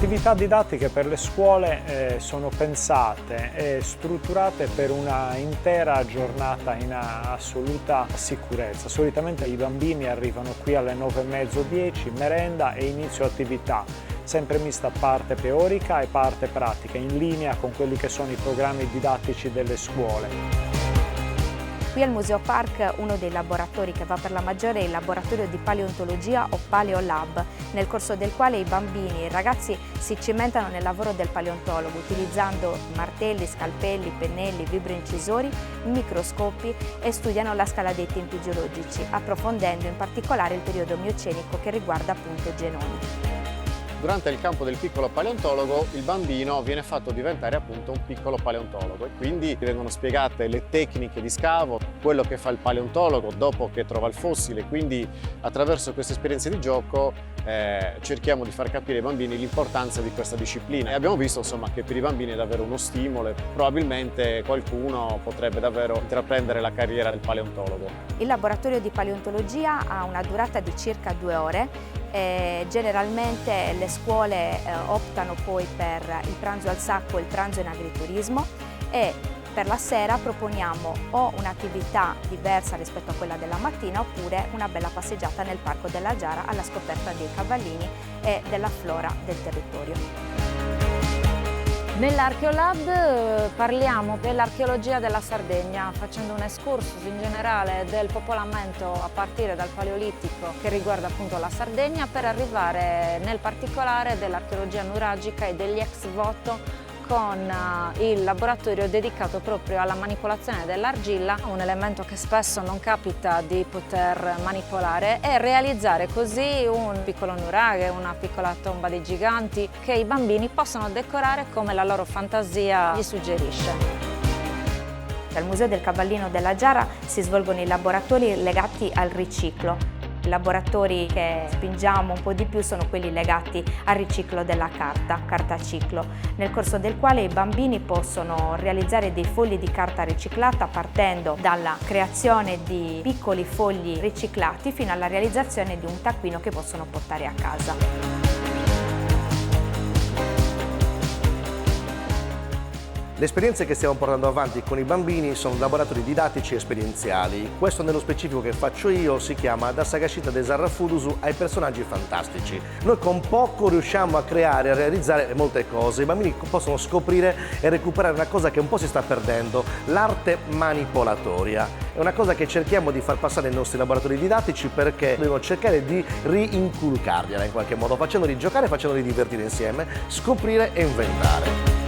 attività didattiche per le scuole sono pensate e strutturate per una intera giornata in assoluta sicurezza. Solitamente i bambini arrivano qui alle 9:30-10, merenda e inizio attività, sempre mista parte teorica e parte pratica, in linea con quelli che sono i programmi didattici delle scuole. Qui al Museo Park uno dei laboratori che va per la maggiore è il laboratorio di paleontologia o Paleolab, nel corso del quale i bambini e i ragazzi si cimentano nel lavoro del paleontologo utilizzando martelli, scalpelli, pennelli, vibroincisori, microscopi e studiano la scala dei tempi geologici, approfondendo in particolare il periodo miocenico che riguarda appunto i genomi. Durante il campo del piccolo paleontologo il bambino viene fatto diventare appunto un piccolo paleontologo e quindi vengono spiegate le tecniche di scavo, quello che fa il paleontologo dopo che trova il fossile, quindi attraverso queste esperienze di gioco cerchiamo di far capire ai bambini l'importanza di questa disciplina e abbiamo visto insomma che per i bambini è davvero uno stimolo e probabilmente qualcuno potrebbe davvero intraprendere la carriera del paleontologo. Il laboratorio di paleontologia ha una durata di circa 2 ore. Generalmente le scuole optano poi per il pranzo al sacco e il pranzo in agriturismo e per la sera proponiamo o un'attività diversa rispetto a quella della mattina oppure una bella passeggiata nel Parco della Giara alla scoperta dei cavallini e della flora del territorio. Nell'Archeolab parliamo dell'archeologia della Sardegna, facendo un excursus in generale del popolamento a partire dal Paleolitico che riguarda appunto la Sardegna per arrivare nel particolare dell'archeologia nuragica e degli ex voto con il laboratorio dedicato proprio alla manipolazione dell'argilla, un elemento che spesso non capita di poter manipolare, e realizzare così un piccolo nuraghe, una piccola tomba dei giganti che i bambini possono decorare come la loro fantasia gli suggerisce. Al Museo del Cavallino della Giara si svolgono i laboratori legati al riciclo. I laboratori che spingiamo un po' di più sono quelli legati al riciclo della carta ciclo, nel corso del quale i bambini possono realizzare dei fogli di carta riciclata partendo dalla creazione di piccoli fogli riciclati fino alla realizzazione di un taccuino che possono portare a casa. Le esperienze che stiamo portando avanti con i bambini sono laboratori didattici e esperienziali. Questo nello specifico che faccio io si chiama Da Sagashita de Zarrafudusu ai personaggi fantastici. Noi con poco riusciamo a creare e a realizzare molte cose. I bambini possono scoprire e recuperare una cosa che un po' si sta perdendo, l'arte manipolatoria. È una cosa che cerchiamo di far passare nei nostri laboratori didattici perché dobbiamo cercare di rinculcargliela in qualche modo, facendoli giocare, facendoli divertire insieme, scoprire e inventare.